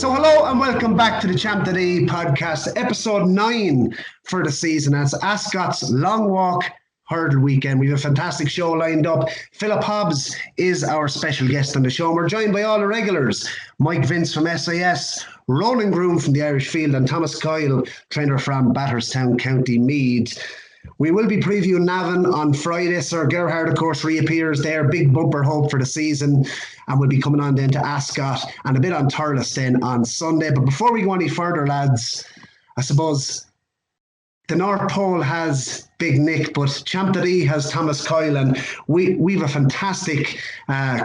So hello and welcome back to the Champ.ie podcast, episode 9 for the season. It's Ascot's Long Walk Hurdle Weekend. We have a fantastic show lined up. Philip Hobbs is our special guest on the show. We're joined by all the regulars. Mike Vince from SIS, Ronan Groome from the Irish Field, and Thomas Coyle, trainer from Batterstown, County Meath. We will be previewing Navan on Friday. Sir Gerhard, of course, reappears there. Big bumper hope for the season. And we'll be coming on then to Ascot and a bit on Thurles then on Sunday. But before we go any further, lads, I suppose the North Pole has Big Nick, but Champ.ie has Thomas Coyle, and we've a fantastic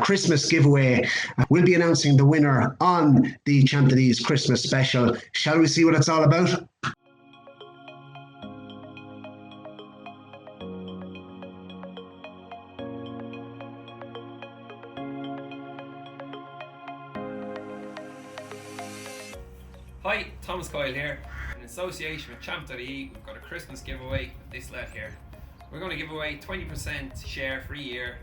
Christmas giveaway. We'll be announcing the winner on the Champ.ie's Christmas special. Shall we see what it's all about? Hi, Thomas Coyle here. In association with Champ.ie, we've got a Christmas giveaway with this lad here. We're going to give away 20% share for a year.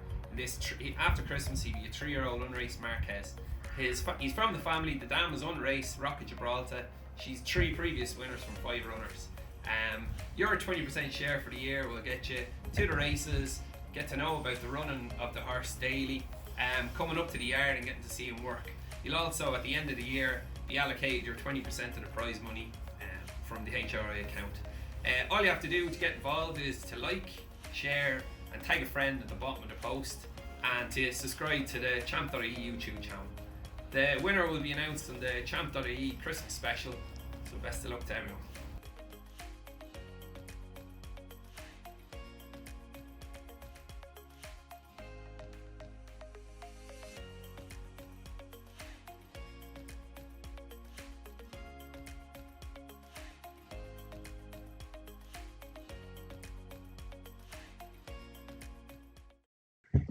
After Christmas, he'll be a 3-year-old unraced Marquez. He's from the family. The dam is unraced, Rocket Gibraltar. She's 3 previous winners from 5 runners. Your 20% share for the year will get you to the races, get to know about the running of the horse daily, coming up to the yard and getting to see him work. You'll also, at the end of the year, be allocated your 20% of the prize money from the HRA account. All you have to do to get involved is to like, share and tag a friend at the bottom of the post, and to subscribe to the Champ.ie YouTube channel. The winner will be announced on the Champ.ie Christmas special, so best of luck to everyone.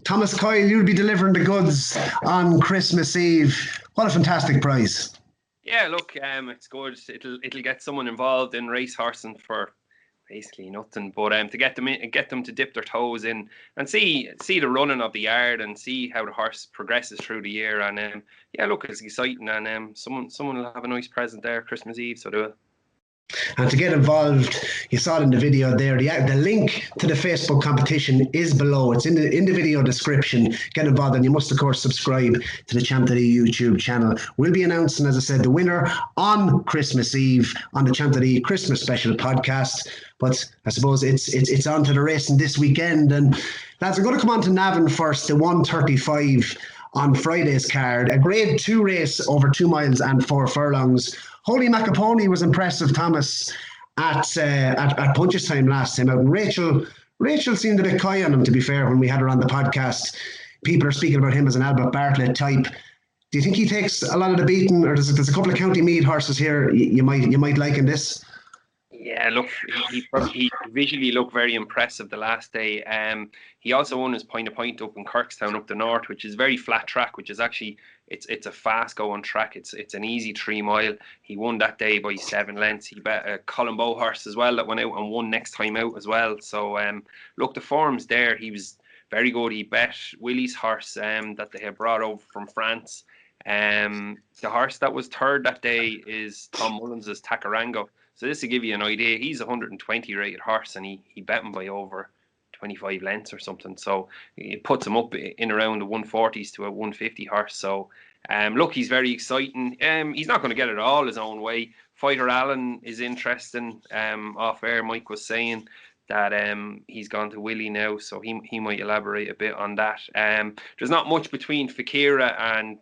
Thomas Coyle, you'll be delivering the goods on Christmas Eve. What a fantastic prize. Yeah, look, it's good. It'll get someone involved in racehorsing for basically nothing, but to get them in and get them to dip their toes in and see the running of the yard and see how the horse progresses through the year. And yeah, look, it's exciting, and someone will have a nice present there Christmas Eve, so they will. And to get involved, you saw it in the video there, the link to the Facebook competition is below. It's in the video description. Get involved, and you must, of course, subscribe to the Champ.ie YouTube channel. We'll be announcing, as I said, the winner on Christmas Eve on the Champ.ie Christmas Special podcast. But I suppose it's on to the racing this weekend. And lads, I'm going to come on to Navan first, the 135 on Friday's card. A Grade 2 race over 2 miles and 4 furlongs. Holy Macapony was impressive, Thomas, at Punches time last time out. And Rachel seemed a bit coy on him, to be fair, when we had her on the podcast. People are speaking about him as an Albert Bartlett type. Do you think he takes a lot of the beating, or there's a couple of County Meath horses here you might like in this? Yeah, look, he visually looked very impressive the last day. He also won his point up in Kirkstown up the north, which is very flat track, which is actually it's a fast going track. It's an easy 3 mile. He won that day by 7 lengths. He bet a Colin Bow horse as well that went out and won next time out as well. So look, the form's there. He was very good. He bet Willie's horse that they had brought over from France. The horse that was third that day is Tom Mullins' Takarango. So this will give you an idea. He's a 120 rated horse, and he bet him by over 25 lengths or something. So it puts him up in around the 140s to a 150 horse. So look, he's very exciting. He's not going to get it all his own way. Fighter Allen is interesting. Off air, Mike was saying that he's gone to Willie now, so he might elaborate a bit on that. There's not much between Fakira and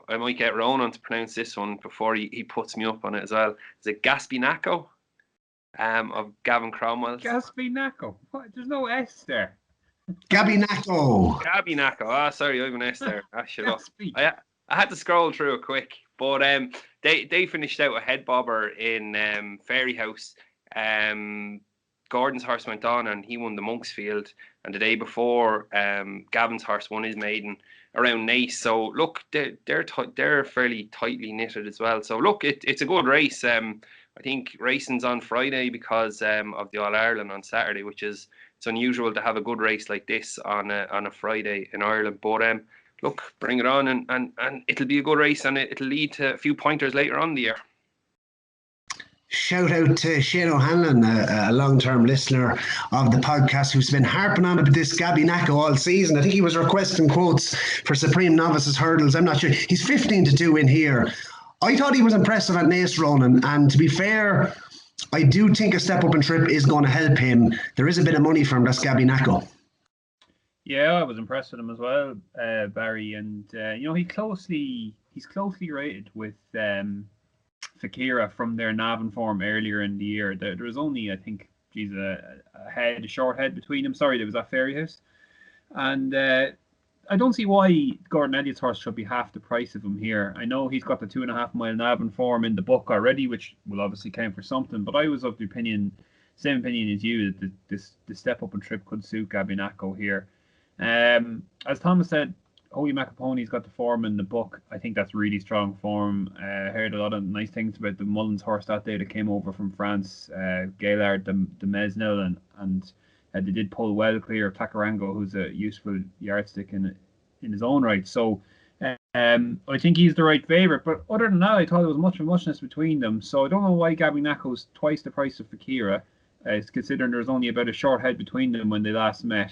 I might get Ronan to pronounce this one before he puts me up on it as well. Is it Gaspinaco of Gavin Cromwell? Gaspinaco? What? There's no S there. Gabinaco. Ah, sorry, I have an S there. I had to scroll through it quick. But they finished out a head bobber in Fairyhouse. Gordon's horse went on and he won the Monksfield. And the day before, Gavin's horse won his maiden around Nace. So look, they're fairly tightly knitted as well. So look, it's a good race. I think racing's on Friday because of the All Ireland on Saturday, which is it's unusual to have a good race like this on a Friday in Ireland. But look, bring it on, and it'll be a good race, and it'll lead to a few pointers later on in the year. Shout out to Shane O'Hanlon, a long-term listener of the podcast, who's been harping on about this Gabby Nacco all season. I think he was requesting quotes for Supreme Novices Hurdles. I'm not sure. He's 15-2 in here. I thought he was impressive at Naas, Ronan, and to be fair, I do think a step up in trip is going to help him. There is a bit of money for him, that's Gabby Nacco. Yeah, I was impressed with him as well, Barry, and he's closely rated with Fakira from their Navan form earlier in the year. There was only, I think, a short head between them. Sorry, there was that Fairy House. And I don't see why Gordon Elliott's horse should be half the price of him here. I know he's got the 2.5 mile Navan form in the book already, which will obviously count for something, but I was of the same opinion as you, that the step up and trip could suit Gabby Nacco here. As Thomas said, Holy Macapony's got the form in the book. I think that's really strong form. Heard a lot of nice things about the Mullins horse that day that came over from France, Gaillard de Mesnil, and they did pull well clear of Tacarango, who's a useful yardstick in his own right. So I think he's the right favourite. But other than that, I thought there was much of a muchness between them. So I don't know why Gabby Nacco's twice the price of Fakira, considering there's only about a short head between them when they last met.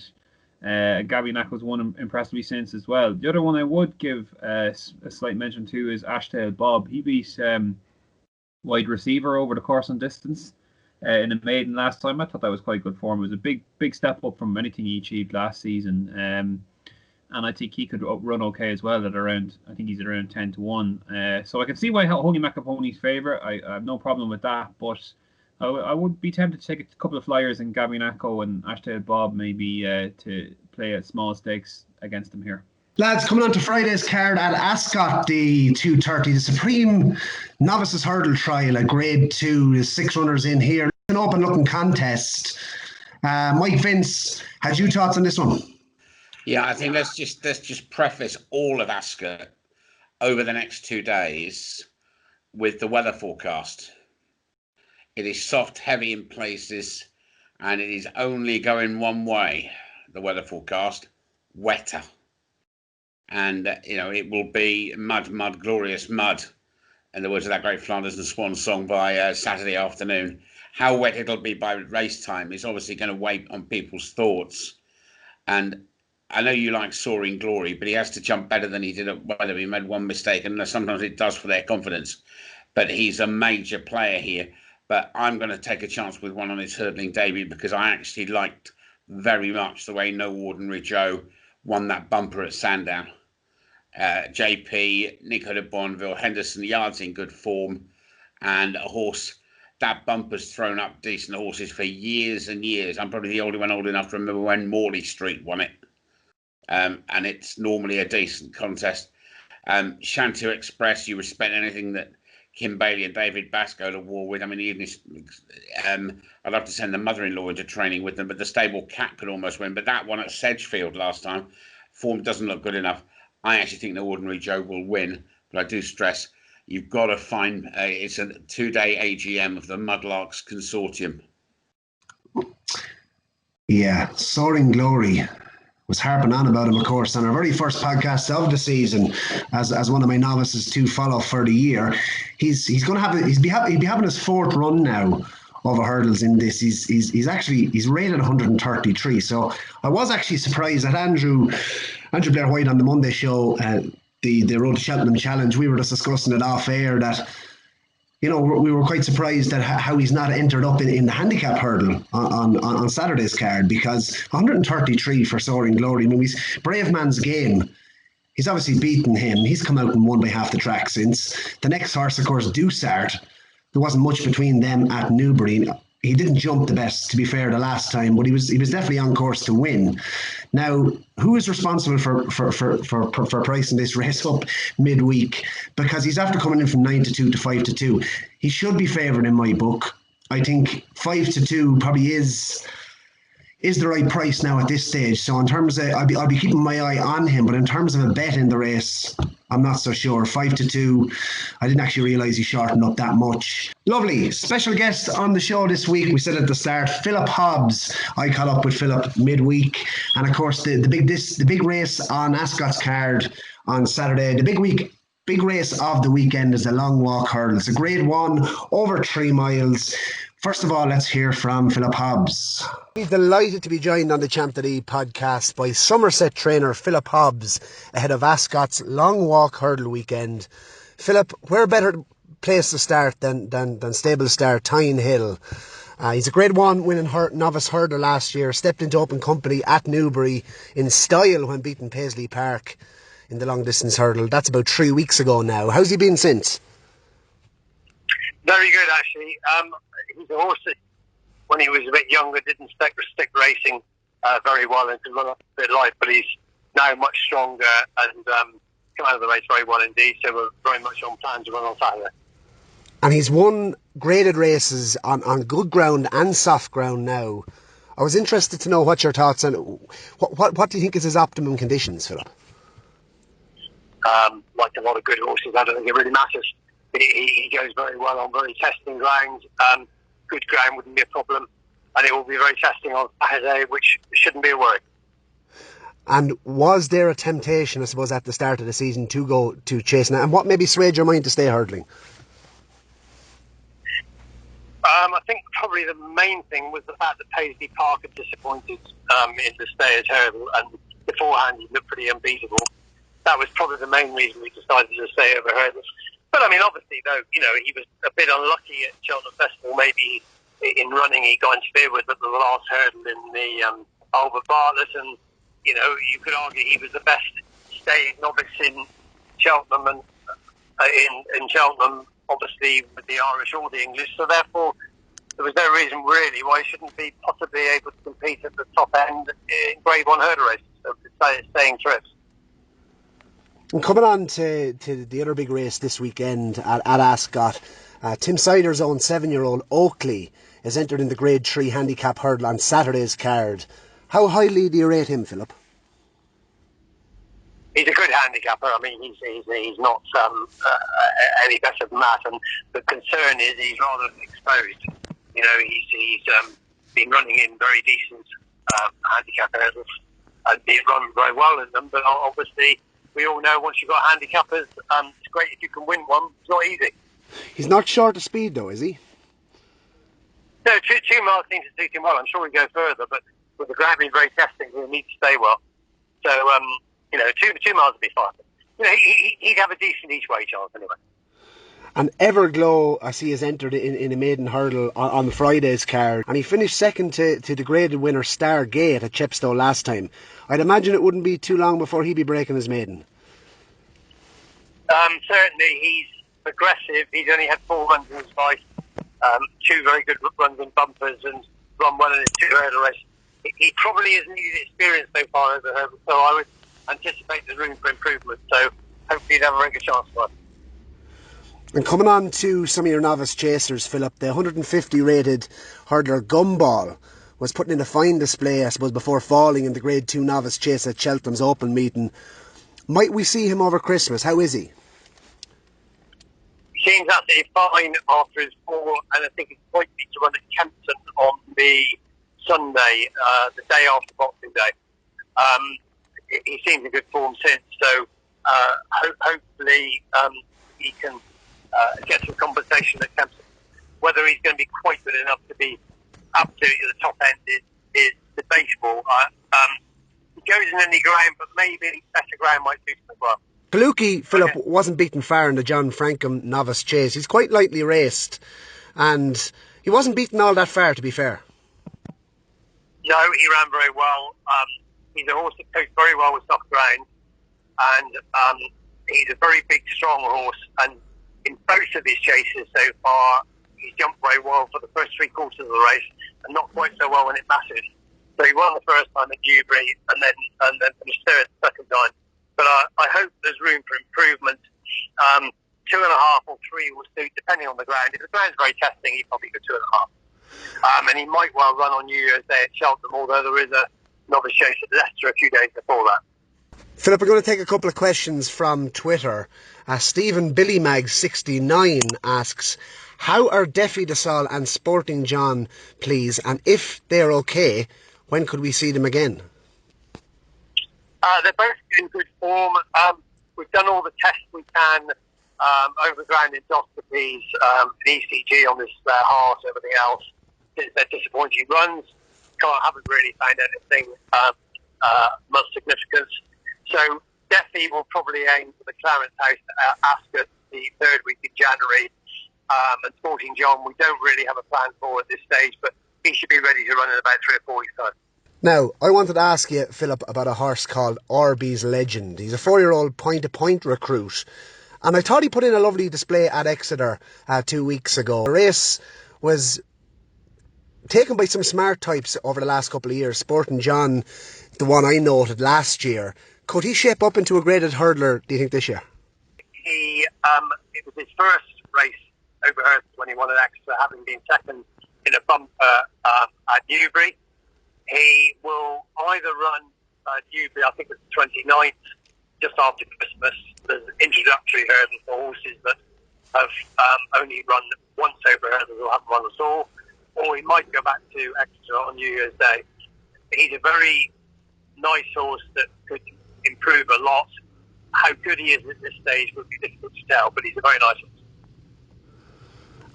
Gabby Nacco's won impressively since as well. The other one I would give a slight mention to is Ashtail Bob. He beat wide receiver over the course and distance in a maiden last time. I thought that was quite good form. It was a big step up from anything he achieved last season. And I think he could run okay as well I think he's at around 10-1. So I can see why Holy Macapony's favourite. I have no problem with that, but I would be tempted to take a couple of flyers in Gabby Nacco and Ashtail Bob maybe to play at small stakes against them here. Lads, coming on to Friday's card at Ascot, the 2:30, the Supreme Novices Hurdle Trial, a Grade 2, there's 6 runners in here. An open-looking contest. Mike Vince, had you thoughts on this one? Yeah, I think let's just preface all of Ascot over the next 2 days with the weather forecast. It is soft, heavy in places, and it is only going one way, the weather forecast, wetter. And, it will be mud, glorious mud, in the words of that great Flanders and Swan song, by Saturday afternoon. How wet it'll be by race time is obviously going to weigh on people's thoughts. And I know you like Soaring Glory, but he has to jump better than he did at Weather. He made one mistake, and sometimes it does for their confidence. But he's a major player here. But I'm going to take a chance with one on his hurdling debut, because I actually liked very much the way No Ordinary Joe won that bumper at Sandown. JP, Nico de Bonneville, Henderson Yard's in good form, and a horse, that bumper's thrown up decent horses for years and years. I'm probably the only one old enough to remember when Morley Street won it. And it's normally a decent contest. Shantou Express, you respect anything that Kim Bailey and David Bass go to war with. I mean, I'd love to send the mother-in-law into training with them, but the stable Cat could almost win. But that one at Sedgefield last time, form doesn't look good enough. I actually think No Ordinary Joe will win, but I do stress you've got to find it's a 2-day AGM of the Mudlarks Consortium. Yeah, Soaring Glory. Was harping on about him, of course, on our very first podcast of the season, as one of my novices to follow for the year. He's going to have he'll be having his 4th run now of hurdles in this. He's rated 133. So I was actually surprised that Andrew Blair White on the Monday show, the Road to Cheltenham Challenge, we were just discussing it off air that, we were quite surprised at how he's not entered up in the handicap hurdle on Saturday's card, because 133 for Soaring Glory. I mean, he's Brave Man's Game. He's obviously beaten him. He's come out and won by half the track since. The next horse, of course, Dusart. There wasn't much between them at Newbury. He didn't jump the best, to be fair, the last time, but he was definitely on course to win. Now, who is responsible for pricing this race up midweek? Because he's after coming in from 9-2 to 5-2. He should be favoured in my book. I think 5-2 probably is the right price now at this stage. So in terms of, I'll be keeping my eye on him, but in terms of a bet in the race, I'm not so sure. 5-2. I didn't actually realise he shortened up that much. Lovely. Special guest on the show this week. We said at the start, Philip Hobbs. I caught up with Philip midweek. And of course, the big race on Ascot's card on Saturday. Big race of the weekend is the long walk hurdle. It's a grade 1 over 3 miles. First of all, let's hear from Philip Hobbs. He's delighted to be joined on the Champ.ie podcast by Somerset trainer Philip Hobbs ahead of Ascot's long walk hurdle weekend. Philip, where better place to start than stable star Thyme Hill? He's a grade 1 winning novice hurdler last year, stepped into open company at Newbury in style when beating Paisley Park in the long distance hurdle. That's about 3 weeks ago now. How's he been since? Very good, actually. He's a horse that, when he was a bit younger, didn't stick racing very well and could run up a bit light, but he's now much stronger and come out of the race very well indeed, so we're very much on plan to run on Saturday. And he's won graded races on good ground and soft ground now. I was interested to know what your thoughts on what do you think is his optimum conditions, Philip? Like a lot of good horses, I don't think it really matters. He goes very well on very testing ground. Good ground wouldn't be a problem, and it will be very testing on Saturday, which shouldn't be a worry. And was there a temptation, I suppose, at the start of the season to go to chasing it? And what maybe swayed your mind to stay hurdling? I think probably the main thing was the fact that Paisley Park had disappointed in the stay at hurdle, and beforehand he looked pretty unbeatable. That was probably the main reason we decided to stay over hurdles. But I mean, obviously, though, he was a bit unlucky at Cheltenham Festival. Maybe in running he got interfered with at the last hurdle in the Albert Bartlett, and you could argue he was the best staying novice in Cheltenham and in Cheltenham, obviously with the Irish or the English. So therefore, there was no reason really why he shouldn't be possibly able to compete at the top end in Grade 1 hurdle races, so staying trips. And coming on to the other big race this weekend at Ascot, Tim Sider's own 7-year-old Oakley is entered in the Grade 3 Handicap hurdle on Saturday's card. How highly do you rate him, Philip? He's a good handicapper. I mean, he's not any better than that. And the concern is he's rather exposed. He's been running in very decent handicap hurdles, and he's run very well in them. But obviously, we all know once you've got handicappers, it's great if you can win one. It's not easy. He's not short of speed, though, is he? No, 2 miles seems to suit him well. I'm sure he'll go further, but with the ground being very testing, he'll need to stay well. So, 2 miles would be fine. He'd have a decent each way chance anyway. And Everglow, I see, is entered in a maiden hurdle on Friday's card, and he finished second to the graded winner Stargate at Chepstow last time. I'd imagine it wouldn't be too long before he'd be breaking his maiden. Certainly, he's aggressive. He's only had 4 runs in his life, 2 very good runs in bumpers, and run well in his 2 hurdle races. He probably has needed experience so far over hurdles, so I would anticipate there's room for improvement. So hopefully he'd have a very good chance for it. And coming on to some of your novice chasers, Philip, the 150 rated hurdler Gumball was putting in a fine display, I suppose, before falling in the Grade 2 novice chase at Cheltenham's open meeting. Might we see him over Christmas? How is he? He seems absolutely fine after his fall, and I think it's likely to run at Kempton on the Sunday, the day after Boxing Day. He seems in good form since, so hopefully he can get some compensation at Kempton. Whether he's going to be quite good enough to be absolutely at the top end is debatable. He goes in any ground, but maybe better ground might suit him as well. Kaluki, Philip, wasn't beaten far in the John Frankham novice chase. He's quite lightly raced, and he wasn't beaten all that far, to be fair. No, he ran very well. He's a horse that copes very well with soft ground, and he's a very big, strong horse. And in both of his chases so far, he's jumped very well for the first 3 quarters of the race, and not quite so well when it mattered. So he won the first time at Newbury, and then finished third the second time. But I hope there's room for improvement. 2.5 or 3 will suit, depending on the ground. If the ground's very testing, he'd probably go 2.5. And he might well run on New Year's Day at Cheltenham, although there is a novice chase at Leicester a few days before that. Philip, we're going to take a couple of questions from Twitter. Stephen BillyMag69 asks, how are Defi DeSalle and Sporting John, please? And if they're okay, when could we see them again? They're both in good form. We've done all the tests we can, overground endoscopies, an ECG on this heart, everything else, since their disappointing runs. Haven't really found anything much significance. So Defi will probably aim for the Clarence House at Ascot the third week in January. And Sporting John, we don't really have a plan for at this stage, but he should be ready to run in about 3 or 4 weeks' time. Now, I wanted to ask you, Philip, about a horse called Arby's Legend. He's a 4-year-old point-to-point recruit. And I thought he put in a lovely display at Exeter 2 weeks ago. The race was taken by some smart types over the last couple of years. Sporting John, the one I noted last year. Could he shape up into a graded hurdler, do you think, this year? It was his first race over hurdles when he won at Exeter, having been second in a bumper at Newbury. He will either run Newbury, I think it's the 29th, just after Christmas. There's an introductory hurdle for horses that have only run once over hurdles or haven't run at all. Or he might go back to Exeter on New Year's Day. He's a very nice horse that could improve a lot. How good he is at this stage would be difficult to tell, but he's a very nice horse.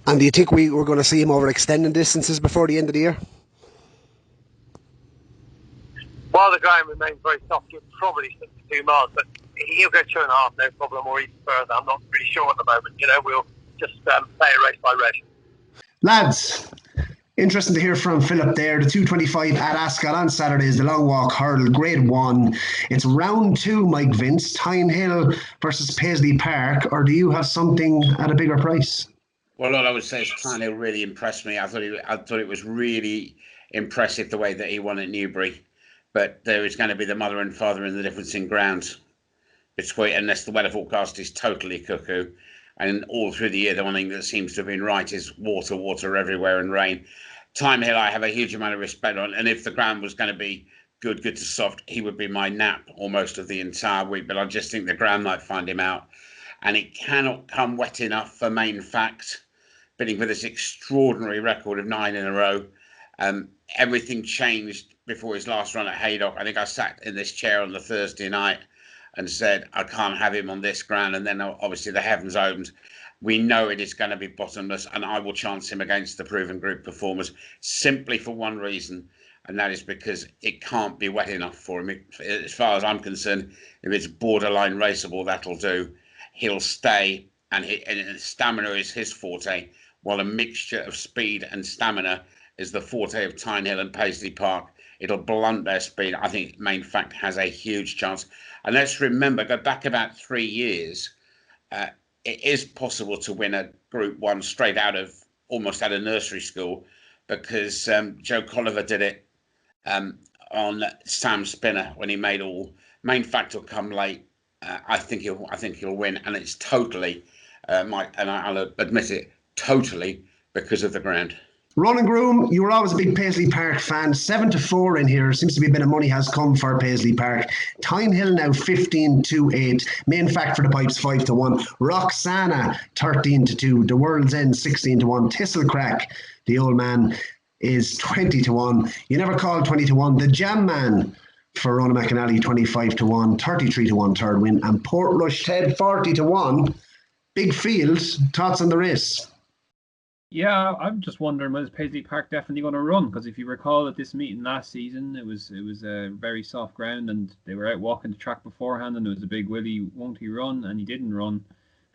And do you think we're going to see him over extending distances before the end of the year? While the ground remains very soft, he'll probably stick to 2 miles, but he'll go 2.5, no problem, or even further. I'm not really sure at the moment. We'll just play it race by race. Lads, interesting to hear from Philip there. The 225 at Ascot on Saturday is the long walk hurdle, grade 1. It's round 2, Mike Vince, Thyme Hill versus Paisley Park, or do you have something at a bigger price? Well, all I would say is Thyme Hill really impressed me. I thought it was really impressive the way that he won at Newbury. But there is going to be the mother and father in the difference in ground between, unless the weather forecast is totally cuckoo. And all through the year, the one thing that seems to have been right is water everywhere and rain. Thyme Hill, I have a huge amount of respect on. And if the ground was going to be good to soft, he would be my nap almost of the entire week. But I just think the ground might find him out. And it cannot come wet enough for Main Fact, bidding for this extraordinary record of 9 in a row. Everything changed before his last run at Haydock. I think I sat in this chair on the Thursday night and said, I can't have him on this ground. And then obviously the heavens opened. We know it is going to be bottomless, and I will chance him against the proven group performers simply for one reason, and that is because it can't be wet enough for him. As far as I'm concerned, if it's borderline raceable, that'll do. He'll stay, and stamina is his forte, while a mixture of speed and stamina is the forte of Thyme Hill and Paisley Park. It'll blunt their speed. I think Main Fact has a huge chance. And let's remember, go back about 3 years, it is possible to win a Group 1 straight almost out of nursery school, because Joe Colliver did it on Sam Spinner when he made all. Main Fact will come late. I think he'll win, and it's totally, and I'll admit it, totally because of the ground. Ronan Groome, you were always a big Paisley Park fan. 7-4 in here. Seems to be a bit of money has come for Paisley Park. Thyme Hill now 15-8. Main Fact for the Pipes 5-1. Roxana 13-2. The World's End 16-1. Thistlecrack, the old man, is 20-1. You never called 20-1. The Jam Man for Ronan McAnally 25-1. 33-1 third win. And Portrush Ted 40-1. Big field. Thoughts on the race? Yeah, I'm just wondering, was Paisley Park definitely going to run? Because if you recall at this meeting last season, it was a very soft ground, and they were out walking the track beforehand, and it was a big Willie, won't he run? And he didn't run.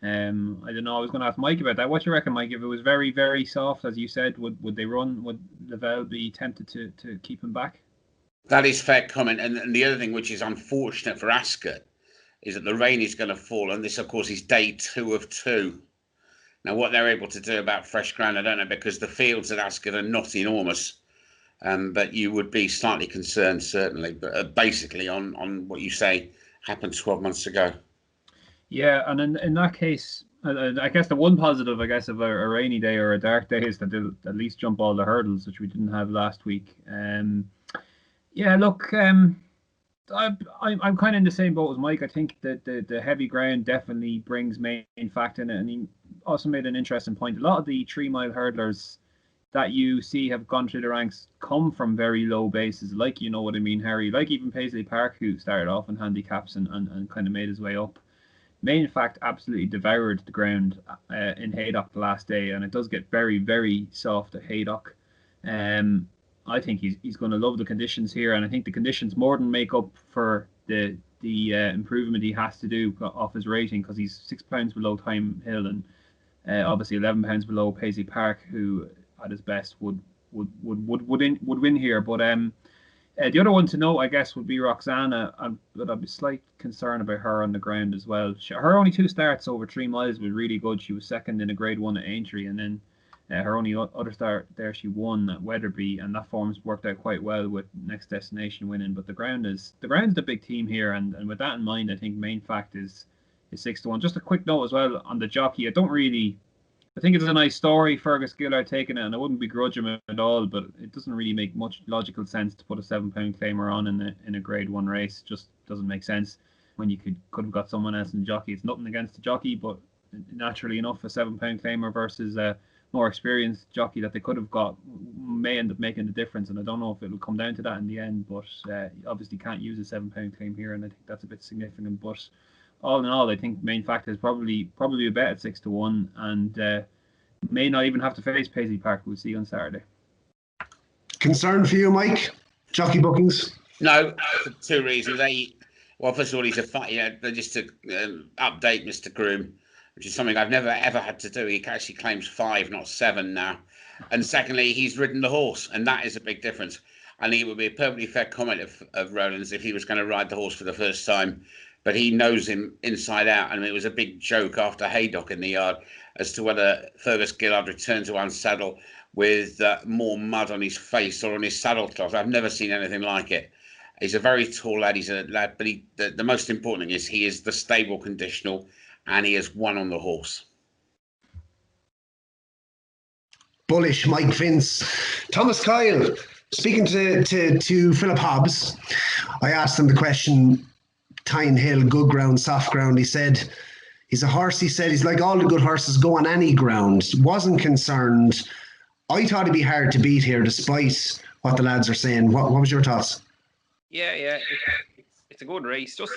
I don't know. I was going to ask Mike about that. What do you reckon, Mike? If it was very, very soft, as you said, would they run? Would Lavelle be tempted to keep him back? That is fair comment. And the other thing, which is unfortunate for Ascot, is that the rain is going to fall, and this, of course, is day 2 of 2. Now, what they're able to do about fresh ground, I don't know, because the fields at Ascot are not enormous. But you would be slightly concerned, certainly. But basically, on what you say happened 12 months ago. Yeah, and in that case, I guess the one positive, of a rainy day or a dark day is that they'll at least jump all the hurdles, which we didn't have last week. I'm kind of in the same boat as Mike. I think that the heavy ground definitely brings main fact in it, and he also made an interesting point. A lot of the 3 mile hurdlers that you see have gone through the ranks come from very low bases, like, you know what I mean, Harry, like even Paisley Park, who started off in handicaps and kind of made his way up. Main fact absolutely devoured the ground in Haydock the last day, and it does get very, very soft at Haydock. I think he's going to love the conditions here, and I think the conditions more than make up for the improvement he has to do off his rating, because he's £6 below Thyme Hill and obviously £11 below Paisley Park, who at his best would win here. But the other one to note, I guess, would be Roxana, but I'd be slight concern about her on the ground as well. Her only 2 starts over 3 miles was really good. She was second in a Grade 1 at Aintree, and then her only other start there, she won at Wetherby, and that form's worked out quite well with Next Destination winning. But the ground's the big team here, and with that in mind, I think main fact is 6-1. Just a quick note as well on the jockey. I think it's a nice story, Fergus Gillard taking it, and I wouldn't begrudge him at all, but it doesn't really make much logical sense to put a £7 claimer on in a Grade 1 race. Just doesn't make sense when you could have got someone else in the jockey. It's nothing against the jockey, but naturally enough, a £7 claimer versus a more experienced jockey that they could have got may end up making the difference, and I don't know if it'll come down to that in the end, but obviously can't use a £7 claim here, and I think that's a bit significant. But all in all, I think main fact is probably a bet at 6-1, and may not even have to face Paisley Park. We'll see on Saturday. Concern for you, Mike? Jockey bookings? No, for 2 reasons. Well, first of all, he's just to update Mr. Groome, which is something I've never ever had to do. He actually claims 5, not 7 now. And secondly, he's ridden the horse, and that is a big difference. I think it would be a perfectly fair comment of Ronan's if he was going to ride the horse for the first time, but he knows him inside out. And it was a big joke after Haydock in the yard as to whether Fergus Gillard returned to unsaddle with more mud on his face or on his saddle cloth. I've never seen anything like it. He's a very tall lad. He's a lad, but the most important thing is he is the stable conditional, and he has won on the horse. Bullish, Mike Vince. Thomas Coyle, speaking to Philip Hobbs, I asked him the question, Thyme Hill, good ground, soft ground. He said, he's a horse, he said, he's like all the good horses, go on any ground. Wasn't concerned. I thought it'd be hard to beat here, despite what the lads are saying. What was your thoughts? Yeah, it's a good race. Just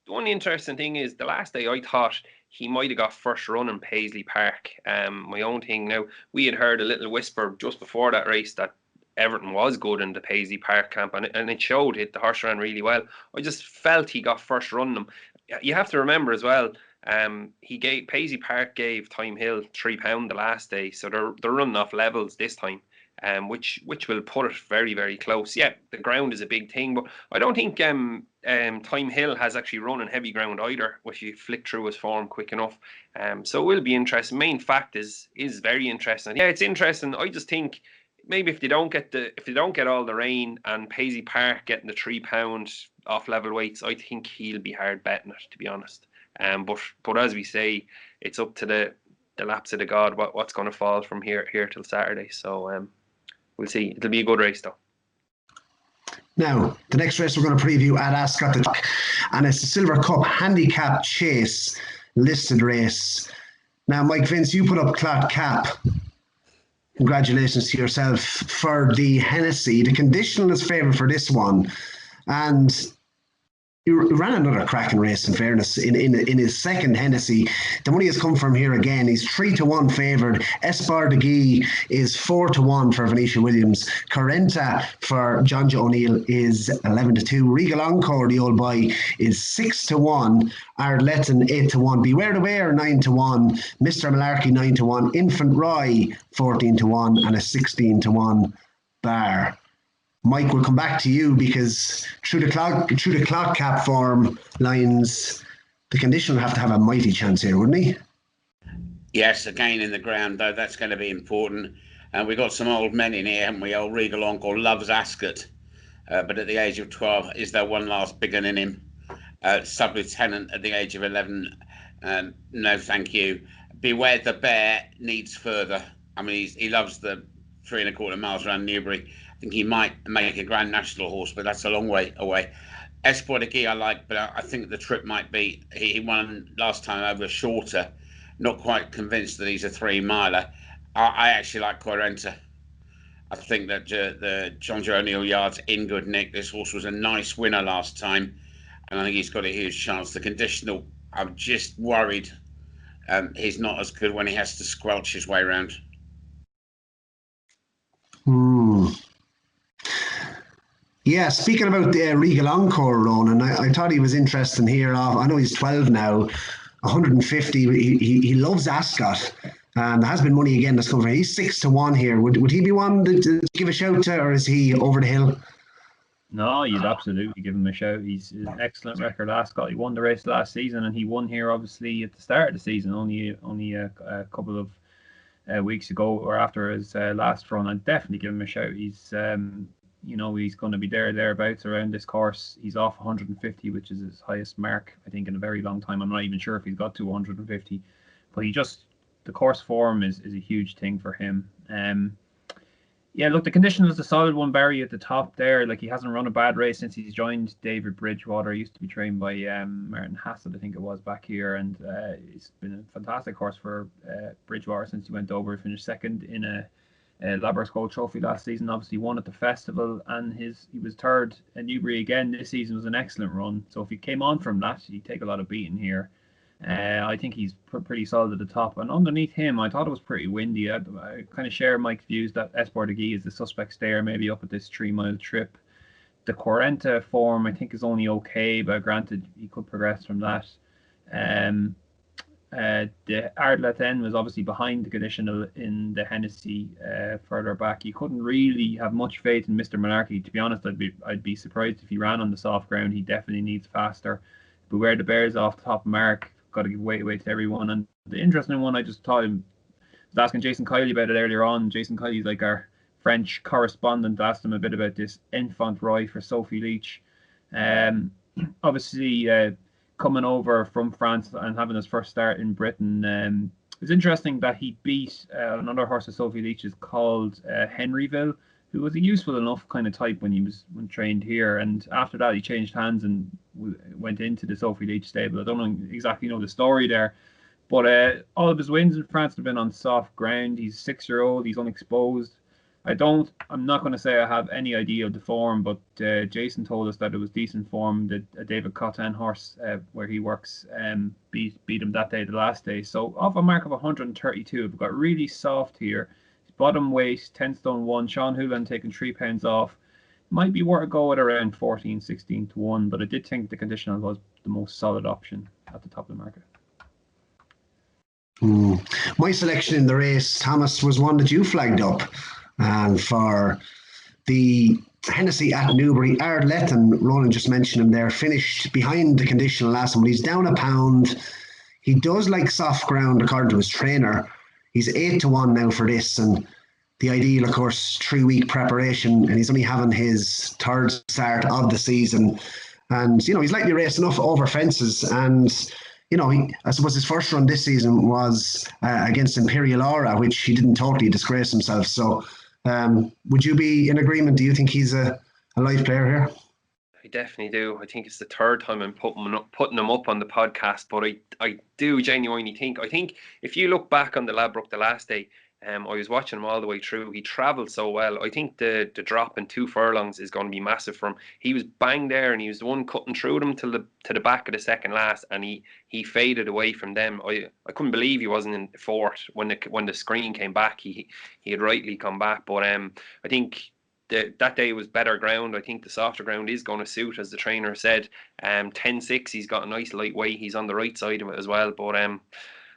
the one interesting thing is the last day I thought he might have got first run in Paisley Park. My own thing now, we had heard a little whisper just before that race that Everton was good in the Paisley Park camp, and it showed it. The horse ran really well. I just felt he got first run them. You have to remember as well, Paisley Park gave Thyme Hill £3 the last day, so they're running off levels this time, which will put it very, very close. Yeah, the ground is a big thing, but I don't think Thyme Hill has actually run in heavy ground either, if you flick through his form quick enough. So it will be interesting. Main fact is very interesting. Yeah, it's interesting. I just think maybe if they don't get all the rain and Paisley Park getting the £3 off level weights, I think he'll be hard betting it, to be honest. But as we say, it's up to the laps of the god what's going to fall from here till Saturday. So we'll see. It'll be a good race though. Now, the next race we're going to preview at Ascot, and it's the Silver Cup Handicap Chase listed race. Now, Mike Vince, you put up Clot Cap. Congratulations to yourself for the Hennessy. The conditional is favourite for this one, and he ran another cracking race, in fairness, in his second Hennessy. The money has come from here again. He's 3-1 favoured. Esbar de Guy is 4-1 for Venetia Williams. Corenta for John Joe O'Neill is 11-2. Regal Encore, the old boy, is 6-1. Ardletton 8-1. Beware the Bear 9-1. Mr. Malarkey 9-1. Infant Roy 14-1, and a 16-1 bar. Mike, we'll come back to you, because through the clock cap form lines, the condition will have to have a mighty chance here, wouldn't he? Yes, again in the ground, though, that's going to be important. And we've got some old men in here, haven't we? Old Regal Uncle loves Ascot, but at the age of 12, is there one last big one in him? Sub-lieutenant at the age of 11, no thank you. Beware the Bear needs further. I mean, he loves the 3¼ miles around Newbury. I think he might make a Grand National horse, but that's a long way away. Espoir de Guy I like, but I think the trip might be, he won last time over a shorter. Not quite convinced that he's a 3-miler. I actually like Quarenta. I think that the John Joe O'Neill yard's in good nick. This horse was a nice winner last time, and I think he's got a huge chance. The conditional, I'm just worried he's not as good when he has to squelch his way around. Yeah, speaking about Regal Encore, Ronan, I thought he was interesting here. I know he's 12 now, 150. He loves Ascot, and there has been money again that's come from. He's 6-1 here. Would he be one to give a shout to, or is he over the hill? No, you'd absolutely give him a shout. He's an excellent record Ascot. He won the race last season, and he won here obviously at the start of the season, only a couple of weeks ago or after his last run. I'd definitely give him a shout. He's he's going to be thereabouts around this course. He's off 150, which is his highest mark I think in a very long time. I'm not even sure if he's got to 150, but the course form is a huge thing for him. Yeah, look, the condition was a solid one, Barry, at the top there. Like, he hasn't run a bad race since he's joined David Bridgewater. He used to be trained by Martin Hassett, I think it was, back here. And it's been a fantastic horse for Bridgewater since he went over. He finished second in a Labour's Gold Trophy last season. Obviously won at the festival, and he was third at Newbury again this season. Was an excellent run. So if he came on from that, he'd take a lot of beating here. I think he's pretty solid at the top, and underneath him I thought it was pretty windy. I kind of share Mike's views that Espoir de Guy is the suspect stayer, maybe up at this 3-mile trip. The Quarenta form I think is only okay, but granted he could progress from that. The Ardlet then was obviously behind the conditional in the Hennessy further back. You couldn't really have much faith in Mr. Monarchy. To be honest, I'd be surprised if he ran on the soft ground. He definitely needs faster. Beware the Bears off the top mark. Got to give weight away to everyone. And the interesting one, I just thought I was asking Jason Kiley about it earlier on. Jason Kiley's like our French correspondent. Asked him a bit about this Enfant Roy for Sophie Leach. Obviously coming over from France and having his first start in Britain. It's interesting that he beat another horse of Sophie Leach's called Henryville, who was a useful enough kind of type when trained here. And after that, he changed hands and went into the Sophie Leach stable. I don't exactly know the story there, but all of his wins in France have been on soft ground. He's a 6-year-old. He's unexposed. I'm not going to say I have any idea of the form, but Jason told us that it was decent form. That David Cotton horse, where he works, beat him that day, the last day. So off a mark of 132, we've got really soft here. Bottom weight, 10 stone 1. Sean Houlihan taking 3 pounds off. Might be worth a go at around 14, 16 to 1, but I did think the conditional was the most solid option at the top of the market. My selection in the race, Thomas, was one that you flagged up. And for the Hennessy at Newbury, Ardlet, and Ronan just mentioned him there, finished behind the conditional last time, but he's down a pound. He does like soft ground according to his trainer. He's 8-1 now for this, and the ideal, of course, 3-week preparation, and he's only having his third start of the season. And, he's likely raced enough over fences. And, I suppose his first run this season was against Imperial Aura, which he didn't totally disgrace himself. So would you be in agreement? Do you think he's a live player here? I definitely do. I think it's the third time I'm putting him up on the podcast, but I do genuinely think. I think if you look back on the Ladbroke the last day, I was watching him all the way through. He travelled so well. I think the drop in 2 furlongs is going to be massive for him. He was bang there, and he was the one cutting through them to the back of the second last, and he faded away from them. I couldn't believe he wasn't in fourth when the screen came back. He had rightly come back, but I think that day was better ground. I think the softer ground is going to suit, as the trainer said. 10-6, he's got a nice light weight. He's on the right side of it as well. But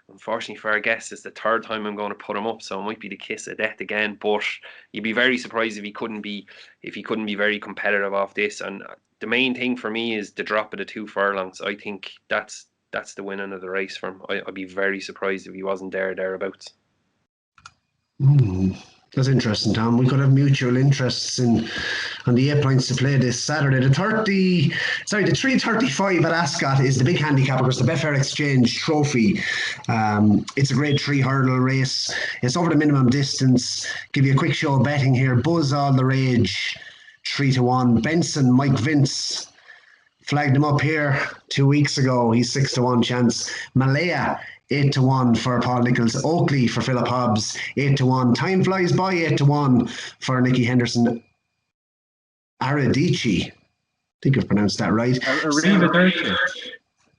unfortunately for our guest, it's the third time I'm going to put him up, so it might be the kiss of death again. But you'd be very surprised if he couldn't be very competitive off this. And the main thing for me is the drop of the 2 furlongs. I think that's the winning of the race for him. I'd be very surprised if he wasn't thereabouts. That's interesting, Tom. We could have mutual interests on the 8 points to play this Saturday. The 335 at Ascot is the big handicap because the Betfair Exchange Trophy. It's a grade 3 hurdle race. It's over the minimum distance. Give you a quick show of betting here. Buzz All the Rage, 3-1. Benson, Mike Vince, flagged him up here 2 weeks ago. He's 6-1 chance. Malaya, 8-1 for Paul Nichols. Oakley for Philip Hobbs, 8-1. Time Flies By, 8-1 for Nicky Henderson. Aradici, I think I've pronounced that right.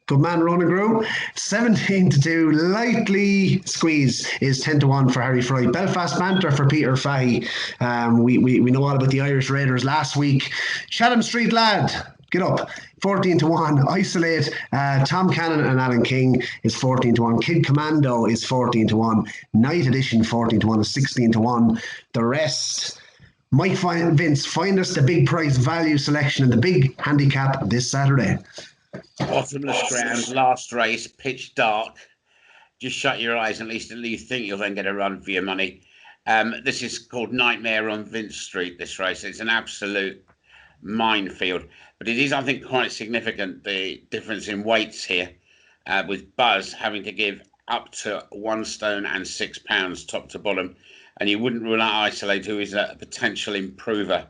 Good man, Ronan Groome. 17-2. Lightly Squeeze is 10-1 for Harry Fry. Belfast Banter for Peter Fahey. We know all about the Irish Raiders last week. Chatham Street Lad, get up. 14-1. Isolate. Tom Cannon and Alan King is 14-1. Kid Commando is 14-1. Night Edition 14-1 is 16-1. The rest, Mike Vince, find us the big price value selection in the big handicap this Saturday. Bottomless ground, last race, pitch dark. Just shut your eyes, and at least you think you'll then get a run for your money. This is called Nightmare on Vince Street, this race. It's an absolute minefield. But it is, I think, quite significant, the difference in weights here, with Buzz having to give up to 1 stone and 6 pounds top to bottom. And you wouldn't rule out Isolate, who is a potential improver.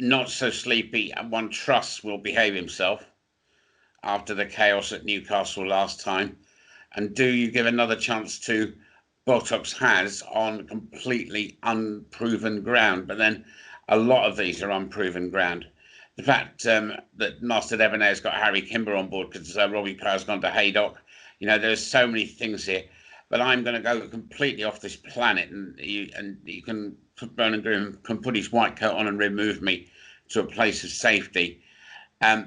Not so sleepy, and one trusts will behave himself after the chaos at Newcastle last time. And do you give another chance to Botox Has on completely unproven ground? But then a lot of these are unproven ground. The fact that Master Debonair's got Harry Kimber on board because Robbie Power's gone to Haydock. You know, there's so many things here. But I'm going to go completely off this planet, and you can put Ronan Groome can put his white coat on and remove me to a place of safety,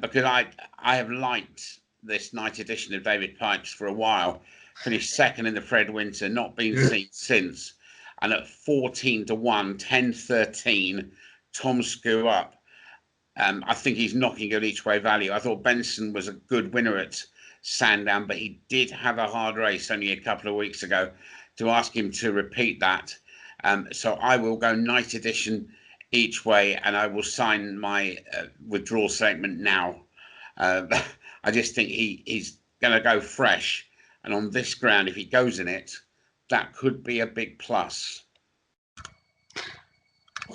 because I have liked this night edition of David Pipes for a while. Finished second in the Fred Winter, not been seen since, and at 14-1, 10-13, Tom Screw Up. I think he's knocking at each way value. I thought Benson was a good winner at Sandown, but he did have a hard race only a couple of weeks ago. To ask him to repeat that, so I will go night edition each way, and I will sign my withdrawal statement now. I just think he's going to go fresh, and on this ground, if he goes in it, that could be a big plus.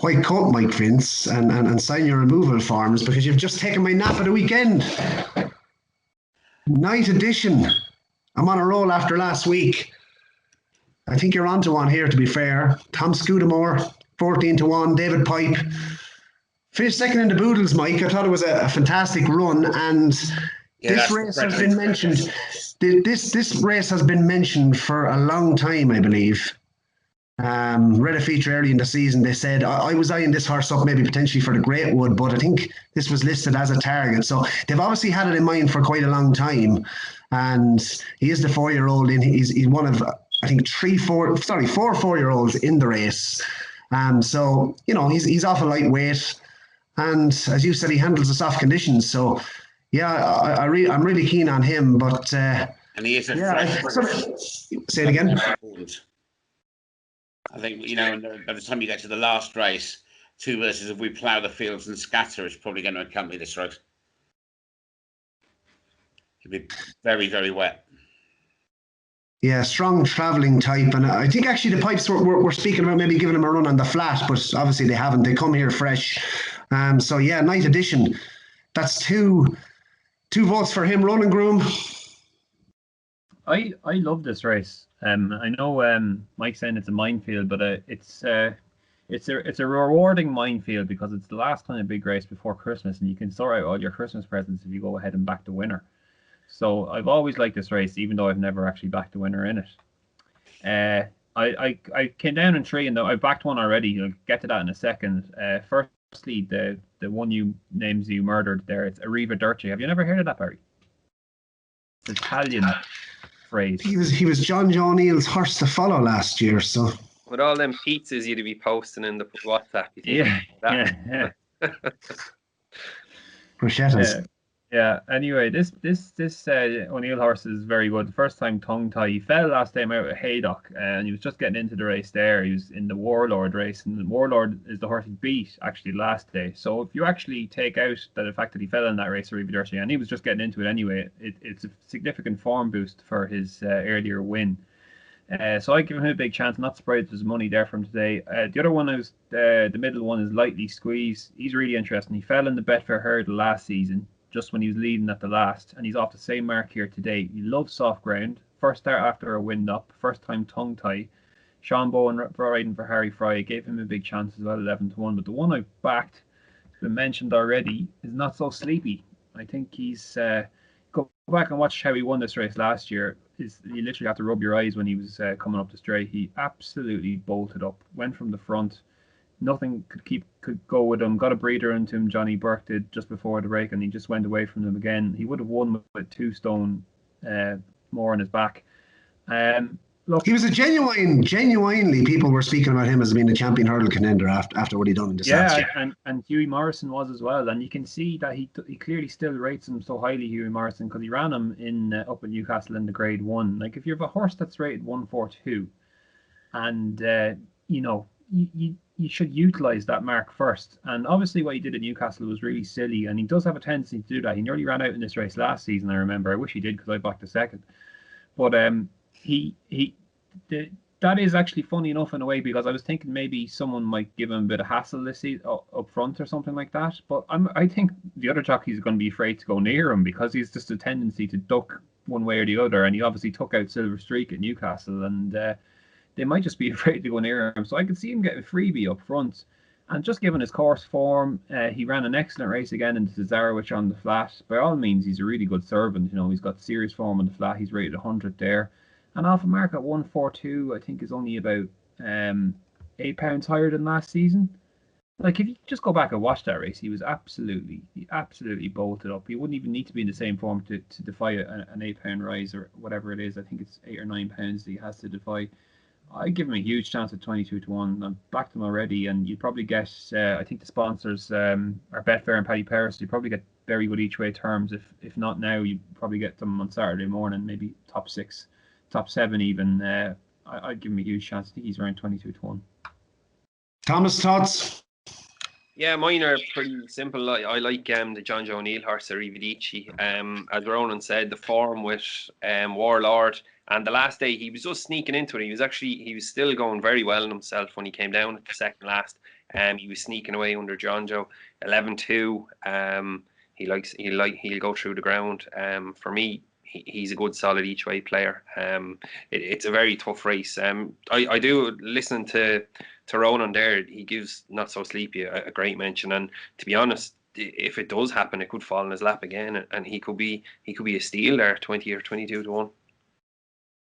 White coat, Mike Vince, and sign your removal forms, because you've just taken my nap of the weekend. Night edition. I'm on a roll after last week. I think you're onto one here, to be fair. Tom Scudamore, 14-1. David Pipe finished second in the Boodles, Mike. I thought it was a fantastic run, and this race has been mentioned. This race has been mentioned for a long time, I believe. Read a feature early in the season. They said I was eyeing this horse up maybe potentially for the Greatwood, but I think this was listed as a target. So they've obviously had it in mind for quite a long time. And he is the 4-year-old. He's one of, I think, 4 4-year-olds in the race. So you know he's off a lightweight, and as you said, he handles the soft conditions. So yeah, I'm really keen on him. But and he is say it again. I think, you know, by the time you get to the last race, 2 versus If We Plough the Fields and Scatter is probably going to accompany this race. It'll be very, very wet. Yeah, strong travelling type. And I think actually the Pipes were speaking about maybe giving him a run on the flat, but obviously they haven't. They come here fresh. So yeah, night edition. That's two votes for him. Ronan Groome. I love this race. I know Mike's saying it's a minefield, but it's a rewarding minefield because it's the last kind of big race before Christmas, and you can sort out all your Christmas presents if you go ahead and back the winner. So I've always liked this race, even though I've never actually backed the winner in it. I came down in 3, and I've backed one already. I'll get to that in a second. Firstly, the one names you murdered there, it's Arriva Dirce. Have you never heard of that, Barry? It's Italian phrase. He was John O'Neill's horse to follow last year, so with all them pizzas you'd be posting in the WhatsApp, you think yeah. bruschettas. Yeah. Anyway, this O'Neill horse is very good. The first time tongue tie. He fell last time out at Haydock, and he was just getting into the race there. He was in the Warlord race, and the Warlord is the horse he beat actually last day. So if you actually take out the fact that he fell in that race, and he was just getting into it anyway, it's a significant form boost for his earlier win. So I give him a big chance. Not surprised there's money there from today. The other one is the middle one is Lightly Squeeze. He's really interesting. He fell in the Betfair Hurdle last season, just when he was leading at the last, and he's off the same mark here today. He loves soft ground. First start after a wind up. First time tongue tie. Sean Bowen riding for Harry Fry gave him a big chance as well, 11-1. But the one I backed, has been mentioned already, is Not So Sleepy. I think he's go back and watch how he won this race last year. You literally have to rub your eyes when he was coming up the straight. He absolutely bolted up, went from the front. Nothing could go with him. Got a breather into him. Johnny Burke did just before the break, and he just went away from them again. He would have won with 2 stone more on his back. Look, he was a genuinely people were speaking about him as being a champion hurdle contender after what he done in this last year. And Hughie Morrison was as well, and you can see that he clearly still rates him so highly, Hughie Morrison, because he ran him in up in Newcastle in the Grade 1. Like, if you have a horse that's rated 142, and you should utilise that mark first. And obviously what he did at Newcastle was really silly, and he does have a tendency to do that. He nearly ran out in this race last season, I remember. I wish he did, because I backed a second. But that is actually funny enough in a way, because I was thinking maybe someone might give him a bit of hassle this season up front or something like that. But I think the other jockeys are going to be afraid to go near him, because he's just a tendency to duck one way or the other. And he obviously took out Silver Streak at Newcastle, and they might just be afraid to go near him. So I could see him getting a freebie up front. And just given his course form, he ran an excellent race again in Cesarewitch on the flat. By all means, he's a really good servant. He's got serious form on the flat. He's rated 100 there. And Alpha Mark at 142, I think, is only about £8 higher than last season. Like, if you just go back and watch that race, he absolutely bolted up. He wouldn't even need to be in the same form to defy an £8 rise or whatever it is. I think it's £8 or £9 that he has to defy. I give him a huge chance at 22-1. I've backed him already, and you probably get. I think the sponsors are Betfair and Paddy Paris. You probably get very good each way terms. If not now, you probably get them on Saturday morning, maybe top 6, top 7 even. I'd give him a huge chance. I think he's around 22-1. Thomas, thoughts? Yeah, mine are pretty simple. I like the John Joe O'Neill horse, Arrivederci. As Ronan said, the form with Warlord. And the last day, he was just sneaking into it. He was still going very well in himself when he came down at the second last. He was sneaking away under John Joe, 11-2. He'll go through the ground. For me, he's a good, solid each way player. It's a very tough race. I do listen to Ronan there. He gives Not So Sleepy a great mention. And to be honest, if it does happen, it could fall in his lap again, and he could be a steal there, 20 or 22-1.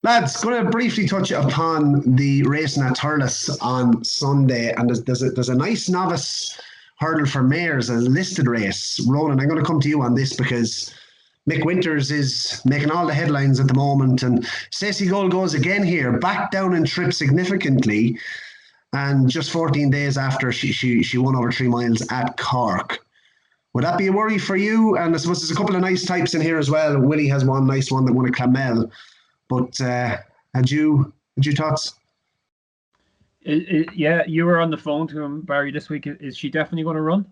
Lads, going to briefly touch upon the racing at Thurles on Sunday, and there's a nice novice hurdle for mares, a listed race. Ronan, I'm going to come to you on this because Mick Winters is making all the headlines at the moment, and Stacey Gold goes again here, back down in trip significantly, and just 14 days after she won over 3 miles at Cork. Would that be a worry for you? And I suppose there's a couple of nice types in here as well. Willie has one nice one that won a Clamel. But had you thoughts? Yeah, you were on the phone to him, Barry, this week. Is she definitely going to run?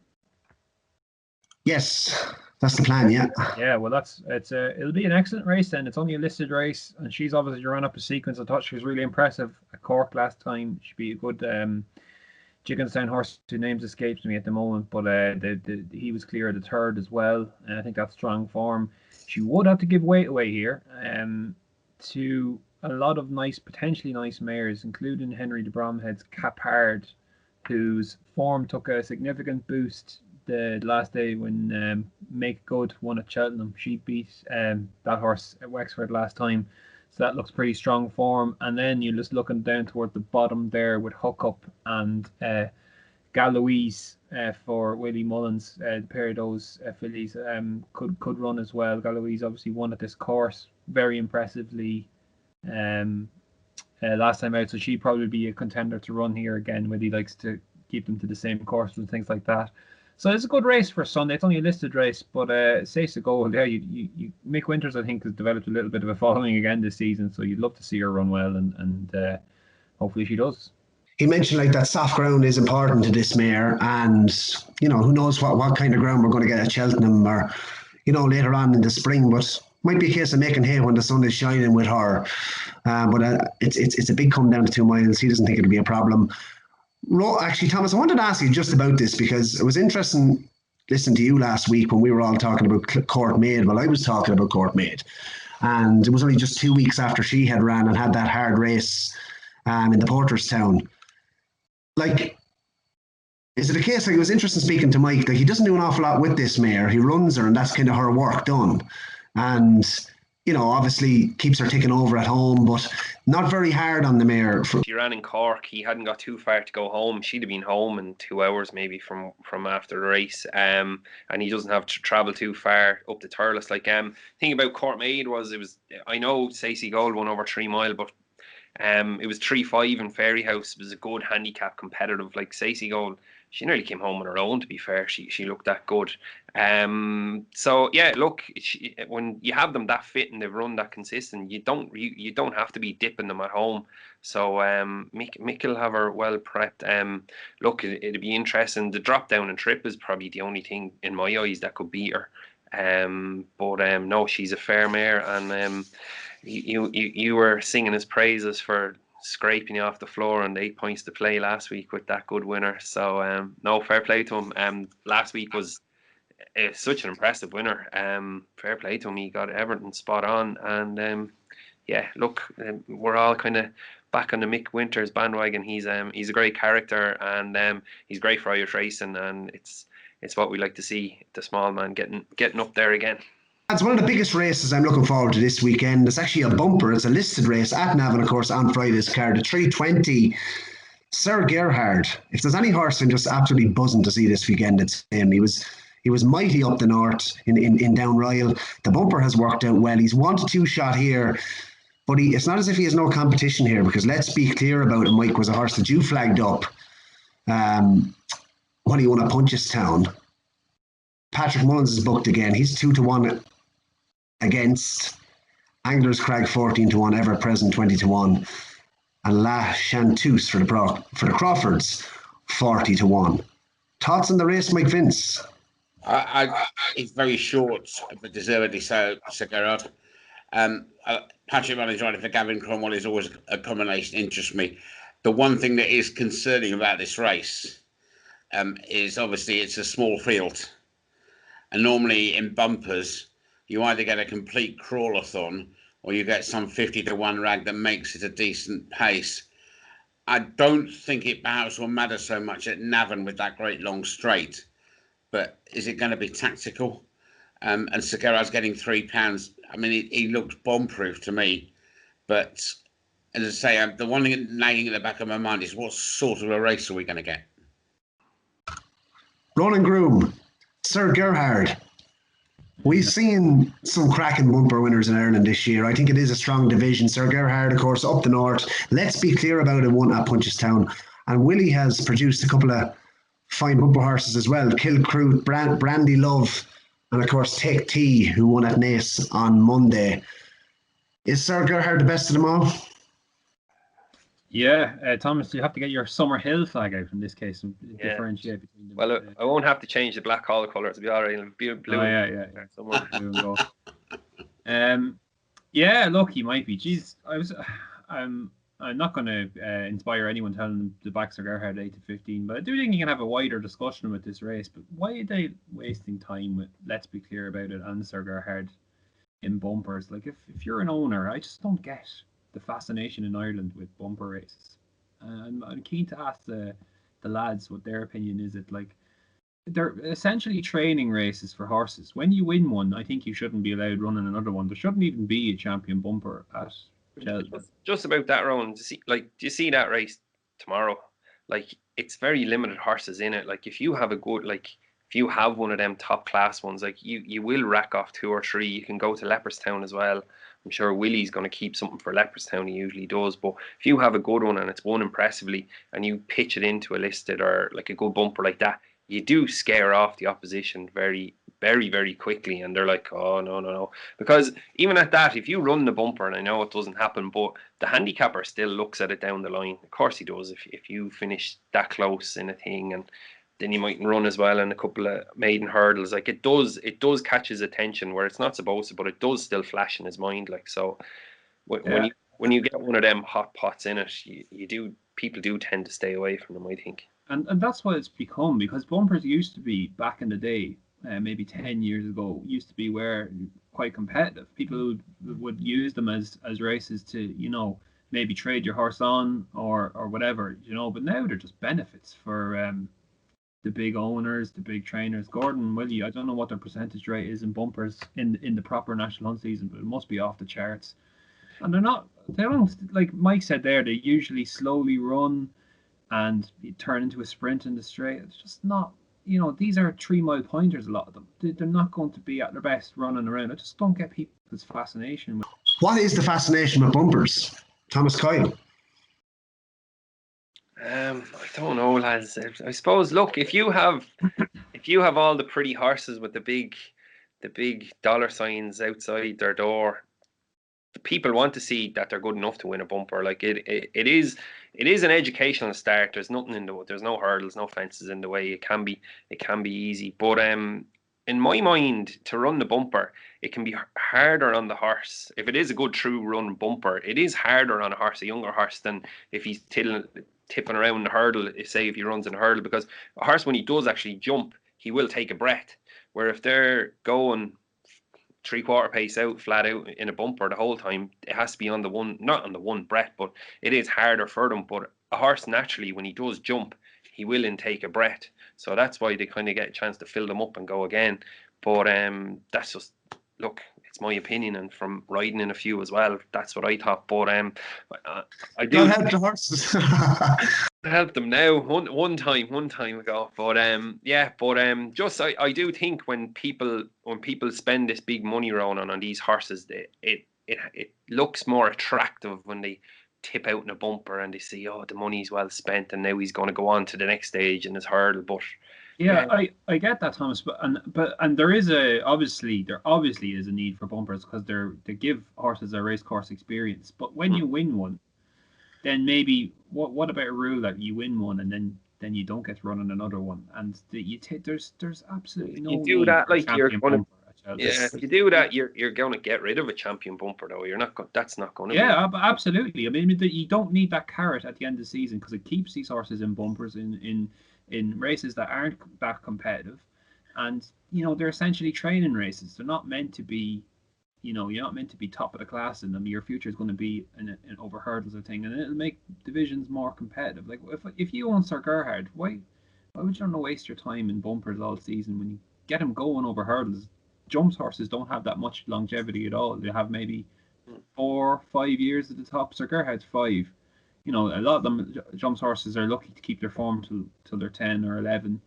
Yes, that's the plan. Yeah. Yeah, well, it'll be an excellent race then. It's only a listed race, and she's obviously run up a sequence. I thought she was really impressive at Cork last time. She'd be a good Jigginstown horse, whose names escapes me at the moment, but he was clear of the third as well, and I think that's strong form. She would have to give weight away here. To a lot of potentially nice mares, including Henry de Bromhead's Capard, whose form took a significant boost the last day when Make Good won at Cheltenham. She beat that horse at Wexford last time, so that looks pretty strong form. And then you're just looking down toward the bottom there with Hookup and Galoise for Willie Mullins. The pair of those fillies could run as well. Galoise obviously won at this course very impressively last time out, so she'd probably be a contender to run here again. Willie likes to keep them to the same course and things like that. So it's a good race for Sunday. It's only a listed race, but Sace Gold, yeah, you Mick Winters, I think, has developed a little bit of a following again this season, so you'd love to see her run well, and hopefully she does. He mentioned like that soft ground is important to this mare, and who knows what kind of ground we're going to get at Cheltenham or later on in the spring, but might be a case of making hay when the sun is shining with her. But it's a big come down to 2 miles. He doesn't think it'll be a problem. Actually, Thomas, I wanted to ask you just about this because it was interesting listening to you last week when we were all talking about Court Maid. Well, I was talking about Court Maid, and it was only just 2 weeks after she had ran and had that hard race in the Porterstown. Like, is it a case, like, it was interesting speaking to Mike, like, he doesn't do an awful lot with this mare. He runs her and that's kind of her work done. And, obviously keeps her ticking over at home, but not very hard on the mare. She ran in Cork. He hadn't got too far to go home. She'd have been home in 2 hours maybe from after the race. And he doesn't have to travel too far up to Thurles. Like, thing about Court Maid was, I know Stacey Gold won over 3 mile, but it was 3-5 in Fairyhouse. It was a good handicap competitive. Like Stacey Gold, she nearly came home on her own, to be fair. She looked that good. So yeah, look, when you have them that fit and they've run that consistent, you don't have to be dipping them at home. So Mick will have her well prepped. Look, it'd be interesting. The drop down and trip is probably the only thing in my eyes that could beat her. But no, she's a fair mare, and you were singing his praises for scraping you off the floor and 8 points to play last week with that good winner. So no, fair play to him. Last week was such an impressive winner. Fair play to him. He got everything spot on, and yeah, look, we're all kind of back on the Mick Winters bandwagon. He's a great character, and he's great for Irish racing, and it's what we like to see, the small man getting up there again. It's one of the biggest races I'm looking forward to this weekend. It's actually a bumper. It's a listed race at Navan, of course, on Friday's card. The 320 Sir Gerhard. If there's any horse I'm just absolutely buzzing to see this weekend, it's him. He was mighty up the north in Down Royal. The bumper has worked out well. He's 1-2 shot here, but it's not as if he has no competition here, because let's be clear about it. Mike was a horse that you flagged up when he won at Punchestown. Patrick Mullins is booked again. He's 2-1 against Anglers Crag, 14-1, Ever Present 20-1, and La Chanteuse for the Crawfords, 40-1. Thoughts on the race, Mike Vince? It's very short, but deservedly so, Sir Gerard. Patrick Mullins riding for Gavin Cromwell is always a combination that interests me. The one thing that is concerning about this race is obviously it's a small field. And normally in bumpers, you either get a complete crawlathon or you get some 50-1 rag that makes it a decent pace. I don't think it perhaps will matter so much at Navan with that great long straight, but is it going to be tactical? And Sir Gerard's getting £3. I mean, he looks bomb-proof to me, but as I say, the one thing nagging at the back of my mind is what sort of a race are we going to get? Ronan Groome, Sir Gerhard. We've seen some cracking bumper winners in Ireland this year. I think it is a strong division. Sir Gerhard, of course, up the north. Let's be clear about it, won at Punchestown. And Willie has produced a couple of fine bumper horses as well. Kilcroot, Brandy Love, and of course Take T, who won at Naas on Monday. Is Sir Gerhard the best of them all? Yeah, Thomas, you have to get your Summer Hill flag out in this case and differentiate between them. Well, I won't have to change the black collar colour. It'll be all right. It'll be blue. Oh, yeah. Somewhere blue and gold. Yeah, look, he might be. Jeez, I'm not going to inspire anyone telling them the backs are Gerhard 8-15, but I do think you can have a wider discussion with this race. But why are they wasting time with, let's be clear about it, and Sir Gerhard in bumpers? Like, if you're an owner, I just don't get the fascination in Ireland with bumper races. I'm keen to ask the lads what their opinion is. It like they're essentially training races for horses. When you win one, I think you shouldn't be allowed running another one. There shouldn't even be a champion bumper at Cheltenham. Just about that, Rowan. Do you see that race tomorrow? Like, it's very limited horses in it. Like, if you have one of them top class ones, like you will rack off 2 or 3. You can go to Leopardstown as well. I'm sure Willie's going to keep something for Leopardstown. He usually does. But if you have a good one and it's won impressively and you pitch it into a listed or like a good bumper like that, you do scare off the opposition very, very, very quickly, and they're like, oh, no. Because even at that, if you run the bumper, and I know it doesn't happen, but the handicapper still looks at it down the line. Of course he does. If you finish that close in a thing, and then you might run as well in a couple of maiden hurdles. Like it does catch his attention where it's not supposed to, but it does still flash in his mind. Like, so when you get one of them hot pots in it, people do tend to stay away from them, I think. And that's what it's become, because bumpers used to be, back in the day, maybe 10 years ago, used to be quite competitive. People would use them as races to, maybe trade your horse on or whatever, but now they're just benefits for the big owners, the big trainers. Gordon Willie, I don't know what their percentage rate is in bumpers in the proper national hunt season, but it must be off the charts. And they don't, like Mike said there, they usually slowly run and you turn into a sprint in the straight. It's just not, these are 3 mile pointers, a lot of them. They're not going to be at their best running around. I just don't get people's fascination with. What is the fascination with bumpers, Thomas Coyle? I don't know, lads. I suppose, look, if you have all the pretty horses with the big dollar signs outside their door, the people want to see that they're good enough to win a bumper. Like it is an educational start. There's nothing there's no hurdles, no fences in the way. It can be easy, but in my mind, to run the bumper, it can be harder on the horse. If it is a good true run bumper, it is harder on a younger horse, than if he's tipping around the hurdle, say if he runs in a hurdle, because a horse, when he does actually jump, he will take a breath. Where if they're going 3/4 pace out, flat out in a bumper the whole time, it has to be on the one, not on the one breath, but it is harder for them. But a horse, naturally, when he does jump, he will intake a breath. So that's why they kind of get a chance to fill them up and go again. But that's just, look, it's my opinion, and from riding in a few as well, that's what I thought. But I do help the horses. help them now one time ago. But just I do think when people spend this big money around on these horses, it looks more attractive when they tip out in a bumper and they see, oh, the money's well spent, and now he's going to go on to the next stage in his hurdle. But I get that, Thomas, but there obviously is a need for bumpers, because they give horses a racecourse experience. But when you win one, then maybe what about a rule that you win one and then you don't get to run on another one, and there's absolutely no. You do that, like you're going to. Yeah, if you do that, you're going to get rid of a champion bumper, though. You're not. That's not going to. Yeah, absolutely. I mean, you don't need that carrot at the end of the season, because it keeps these horses in bumpers in races that aren't that competitive, and they're essentially training races. They're not meant to be, you're not meant to be top of the class in them. Your future is going to be in over hurdles, I think, and it'll make divisions more competitive. Like if you own Sir Gerhard, why would you not waste your time in bumpers all season when you get him going over hurdles? Jumps horses don't have that much longevity at all. They have maybe 4-5 years at the top. Sir Gerhard's 5. A lot of them jumps horses are lucky to keep their form till they're 10 or 11.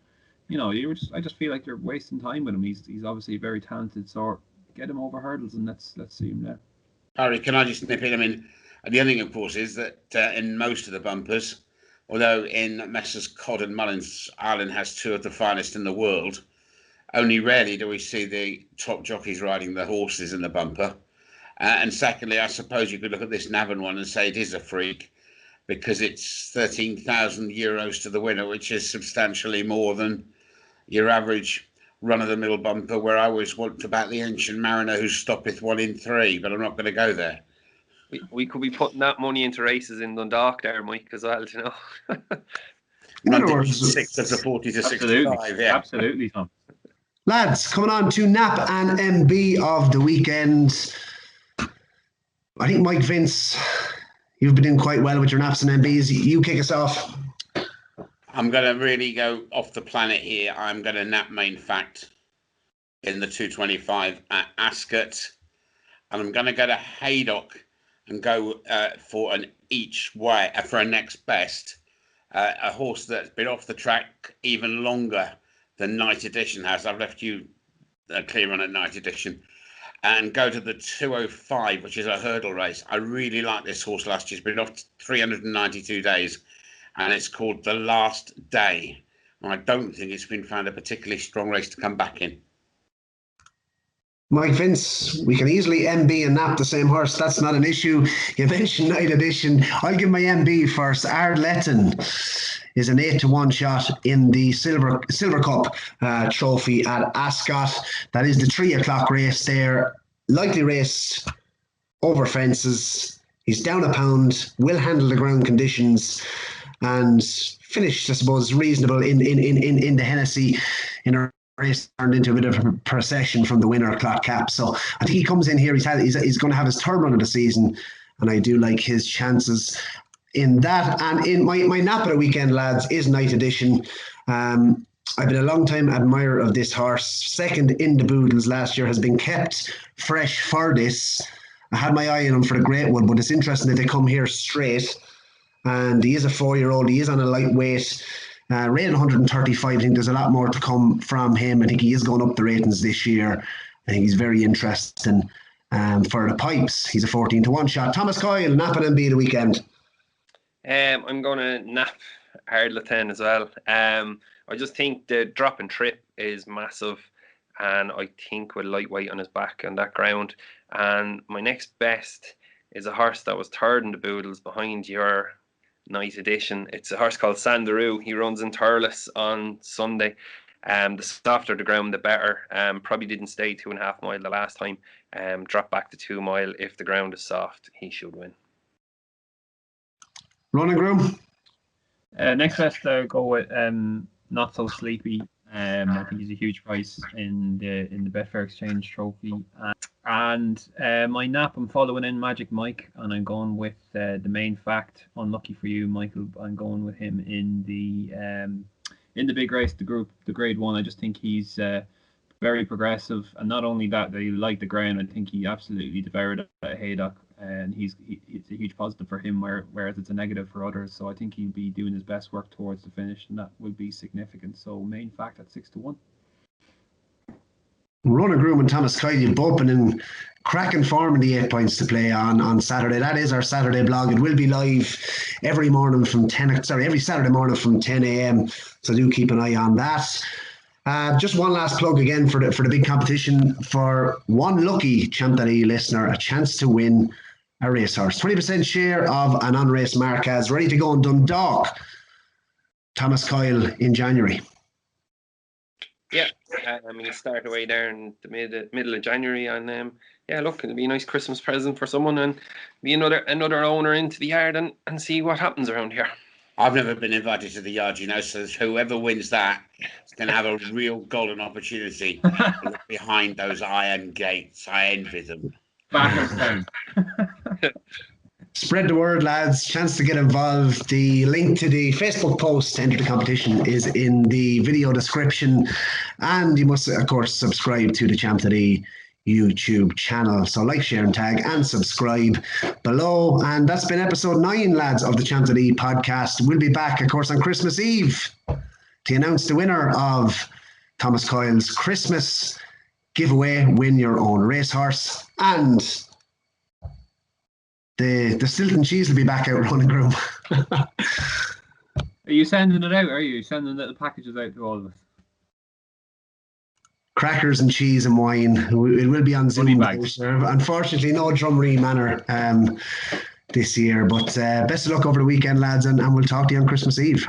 I just feel like you're wasting time with him. He's obviously a very talented sort. Get him over hurdles, and let's see him there. Harry, can I just nip in? I mean, the other thing, of course, is that in most of the bumpers, although in Messrs Codd and Mullins, Ireland has 2 of the finest in the world, only rarely do we see the top jockeys riding the horses in the bumper. And secondly, I suppose you could look at this Navan one and say it is a freak, because it's €13,000 to the winner, which is substantially more than your average run-of-the-mill bumper, where I always want to back the Ancient Mariner who stoppeth 1 in 3, but I'm not going to go there. We could be putting that money into races in Dundalk there, Mike, as well, In other words, 6 of the 40 to 65, yeah. Absolutely, Tom. Lads, coming on to Nap and MB of the weekend. I think Mike Vince, you've been doing quite well with your Naps and MBs. You kick us off. I'm going to really go off the planet here. I'm going to nap main fact in the 225 at Ascot. And I'm going to go to Haydock and go for an each way, for a next best. A horse that's been off the track even longer than Night Edition has. I've left you clear on at Night Edition. And go to the 205, which is a hurdle race. I really like this horse last year. It's been off 392 days. And it's called The Last Day, And I don't think it's been found a particularly strong race to come back in. Mike Vince, we can easily MB and nap the same horse. That's not an issue. You mentioned Night Edition. I'll give my MB first. Ardletton is an 8-1 shot in the Silver Cup trophy at Ascot. That is the 3 o'clock race there. Likely race over fences. He's down a pound, will handle the ground conditions, and finished, I suppose, reasonable in the Hennessy in a race turned into a bit of a procession from the winner, Clock Cap. So I think he comes in here, he's going to have his third run of the season, and I do like his chances in that. And in my nap of the weekend, lads, is Night Edition. I've been a long time admirer of this horse. Second in the Boodles last year, has been kept fresh for this. I had my eye on him for the Great One, but it's interesting that they come here straight. And he is a 4-year-old. He is on a lightweight. Rated 135. I think there's a lot more to come from him. I think he is going up the ratings this year. I think he's very interesting for the pipes. He's a 14-1 shot. Thomas Coyle, nap and MB the weekend. I'm going to nap Ardletton as well. I just think the drop and trip is massive, and I think with lightweight on his back on that ground. And my next best is a horse that was third in the Boodles behind your Night Edition. It's a horse called Sandaroo. He runs in Thurles on Sunday. The softer the ground, the better. Probably didn't stay 2.5 mile the last time. Drop back to 2 mile. If the ground is soft, he should win. Ronan Groome. Next best, I'll go with Not So Sleepy. I think he's a huge price in the Betfair Exchange Trophy. And my nap, I'm following in Magic Mike, and I'm going with the Main Fact. Unlucky for you, Michael. I'm going with him in the big race, the Grade 1. I just think he's very progressive, and not only that, they like the ground. I think he absolutely devoured it at Haydock, and it's a huge positive for him, whereas it's a negative for others. So I think he'll be doing his best work towards the finish, and that will be significant. So Main Fact at 6-1. Ronan Groome and Thomas Coyle, you've both been in cracking form in the 8 points to play on Saturday. That is our Saturday blog. It will be live every Saturday morning from 10 a.m. So do keep an eye on that. Just one last plug again for the big competition. For one lucky Champ.ie listener, a chance to win a racehorse. 20% share of an unraced Marquez, ready to go in Dundalk. Thomas Coyle in January. Yeah, you start away there in the middle of January, and look, it'll be a nice Christmas present for someone, and be another owner into the yard and see what happens around here. I've never been invited to the yard, so whoever wins that is going to have a real golden opportunity to look behind those iron gates. I envy them. Spread the word, lads. Chance to get involved. The link to the Facebook post to enter the competition is in the video description. And you must, of course, subscribe to the Champ.ie YouTube channel. So like, share and tag and subscribe below. And that's been episode 9, lads, of the Champ.ie podcast. We'll be back, of course, on Christmas Eve to announce the winner of Thomas Coyle's Christmas giveaway. Win your own racehorse. And the Stilton cheese will be back out, Ronan Groome. Are you sending it out? Are you sending little packages out to all of us? Crackers and cheese and wine. It will be on Zoom. Unfortunately, no Drumree Manor this year. But best of luck over the weekend, lads, and we'll talk to you on Christmas Eve.